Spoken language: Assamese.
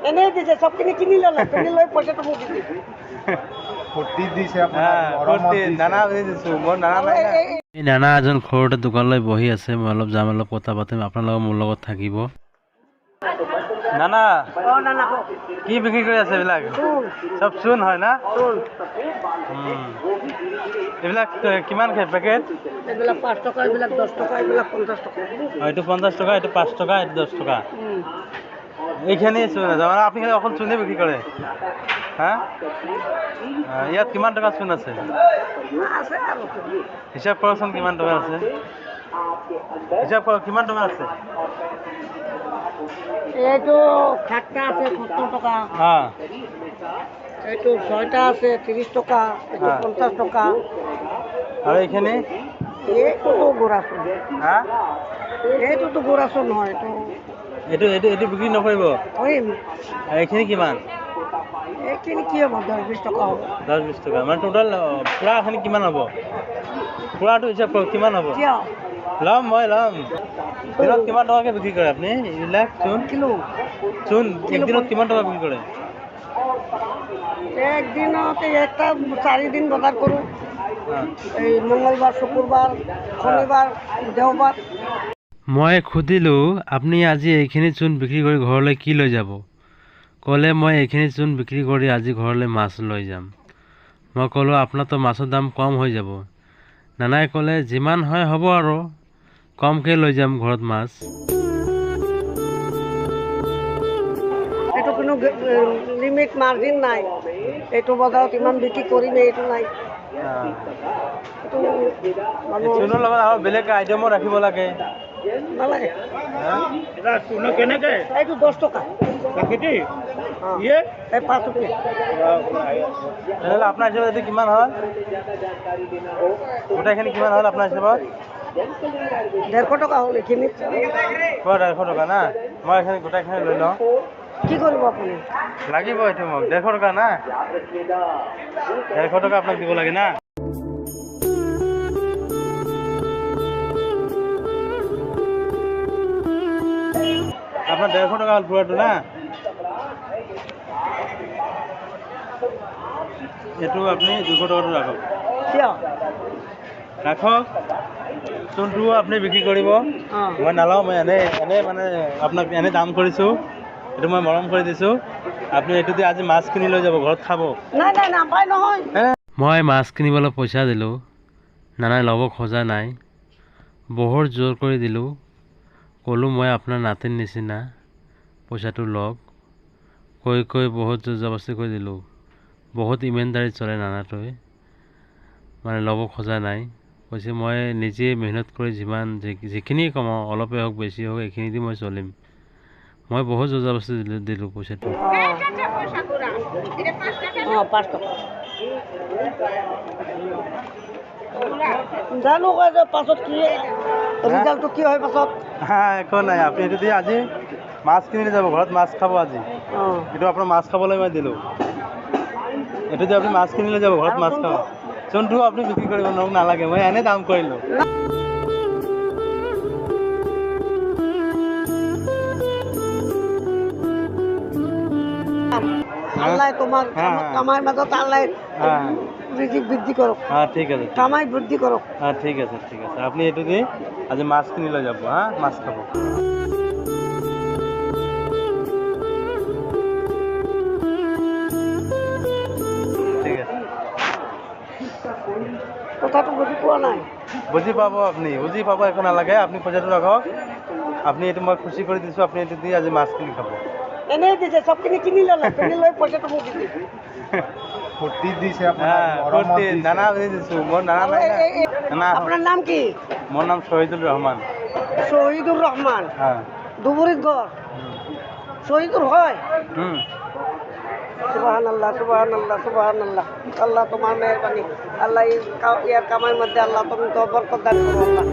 এনেই দিছে চবখিনি কিনি ল'লে কিনি লৈ পইচাটো মোক দি দিছে ফূৰ্তি দিছে নানা দিছোঁ মোৰ নানা নাই না। এই নানা এজন ঘৰতে দোকান লৈ বহি আছে, মই অলপ যাম, অলপ কথা পাতিম, আপোনালোকে মোৰ লগত থাকিব। নানা কি বিক্ৰী কৰি আছে এইবিলাক? চব চূণ হয় না? এইবিলাক কিমান খায় পেকেট? এইবিলাক 5 টকা, এইবিলাক 10 টকা, এইবিলাক 50 টকা। এইটো 50 টকা, এইটো 5 টকা, এইটো 10 টকা। এইখিনি চূণ আছে মানে আপুনি অকল চূণে বিক্ৰী কৰে? হা ইয়াত কিমান টকা চূণ আছে? আছে আৰু হিচাপ কৰকচোন কিমান টকা আছে, হিচাপ কৰক কিমান টকা আছে। এইটো 7টা আছে 70 টকা, এইটো 6টা আছে 30 টকা, এইটো 50 টকা। আৰু এইখিনি এইটোতো গুড়া চূণ, এইটোতো গুড়া চূণ নহয়, এইটো এইটো এইটো বিক্ৰী নকৰিব? কৰিম। এইখিনি কিমান? এইখিনি কি হ'ব 10-20 টকা হ'ব। 10-20 টকা মানে টোটেল পুৰাখিনি কিমান হ'ব? পুৰাটো হিচাপ কৰক কিমান হ'ব? কিয় ল'ম মই ল'ম। দিনত কিমান টকাকৈ বিক্ৰী কৰে আপুনি এইবিলাক চূণ? কিলো চূণ একদিনত কিমান টকা বিক্ৰী কৰে? একদিনতে একটা 4 দিন বজাৰ কৰোঁ, এই মঙ্গলবাৰ, শুকুৰবাৰ, শনিবাৰ, দেওবাৰ। মই সুধিলোঁ আপুনি আজি এইখিনি চূণ বিক্ৰী কৰি ঘৰলৈ কি লৈ যাব? ক'লে মই এইখিনি চূণ বিক্ৰী কৰি আজি ঘৰলৈ মাছ লৈ যাম। মই ক'লোঁ আপোনাৰতো মাছৰ দাম কম হৈ যাব। নানাই ক'লে যিমান হয় হ'ব আৰু কমকৈ লৈ যাম ঘৰত মাছ। এইটো কোনো লিমিট মাৰ্জিন নাই, এইটো বজাৰত ইমান বিক্ৰী কৰিমে এইটো নাই। চূণৰ লগত আৰু বেলেগ আইটেমো ৰাখিব লাগে। নালাগে। কেনেকৈ? এইটো 10 টকা। এই 5 টকীয়া। তেনেহ'লে আপোনাৰ হিচাপত এইটো কিমান হ'ল? গোটেইখিনি কিমান হ'ল আপোনাৰ হিচাপত? 150 টকা হ'ল এইখিনি। 150 টকা না? মই এইখিনি গোটেইখিনি লৈ লওঁ। কি কৰিব আপুনি? লাগিব এইটো মোক 150 টকা না? 150 টকা আপোনাক দিব লাগে না? আপোনাৰ 150 টকা হ'ল পুৰাটো না? এইটো আপুনি 200 টকাটো ৰাখক। কিয়? ৰাখক। চূণটো আপুনি বিক্ৰী কৰিব, মই নালাওঁ, মই এনেই মানে আপোনাক এনেই দাম কৰিছোঁ, এইটো মই মৰম কৰি দিছোঁ। আপুনি এইটো দি আজি মাছ কিনি লৈ যাব, ঘৰত খাব। নাই নাপায় নহয়। মই মাছ কিনিবলৈ পইচা দিলোঁ, নানাই ল'ব খোজা নাই। বহুত জোৰ কৰি দিলোঁ, ক'লোঁ মই আপোনাৰ নাতিৰ নিচিনা, পইচাটো লওক। কৈ বহুত জোৰ জবস্তি কৰি দিলোঁ। বহুত ইমানদাৰী চলে নানাটোৱে, মানে ল'ব খোজা নাই। কৈছে মই নিজে মেহনত কৰি যিখিনি কমাওঁ, অলপে হওক বেছি হওক এইখিনি দি মই চলিম। মই বহুত জোৰ জবস্তি দিলোঁ পইচাটো। 5 টকা। জানো পাছত কি ৰিজাল্টটো কি হয় পাছত। একো নাই, আপুনি এইটো দি আজি মাছ কিনি যাব, ঘৰত মাছ খাব আজি। এইটো আপোনাৰ মাছ খাবলৈ মই দিলোঁ। এইটো দি আপুনি মাছ কিনি লৈ যাব, ঘৰত মাছ খাব। চূণটো আপুনি বিক্ৰী কৰিব নালাগে, মই এনেই দাম কৰিলোঁ। আল্লাহ তোমার কামাই মাজত আল্লাহ রিজিক বৃদ্ধি করক। ঠিক আছে, কামাই বৃদ্ধি করক। ঠিক আছে ঠিক আছে, আপনি এইটো দি আজি মাছ কিনি লৈ যাব, মাছ খাব। ঠিক আছে। কথাটো বুজি পোৱা নাই। বুজি পাব, আপুনি বুজি পাব, একো নালাগে। আপুনি পইচাটো ৰাখক, আপুনি এইটো মই খুচি কৰি দিছোঁ, আপুনি এইটো দি আজি মাছ কিনি খাব। এনেই দিছে চবখিনি কিনি ল'লে, কিনি লৈ পইচাটো মোক দি দিছে। ফূৰ্তি দিছে নানা দিছোঁ, মোৰ নানা নাই না। আপনাৰ নাম কি? মোৰ নাম শহীদুর রহমান। শহীদুর রহমান। দুবুরির ঘর শহীদুর হয়। সুবহানাল্লাহ সুবহানাল্লাহ সুবহানাল্লাহ। আল্লাহ তোমার মেহরবানি, আল্লাহ ইয়ার কামাইয়ের মধ্যে আল্লাহ তুমি তো বরকত দান করো আল্লাহ।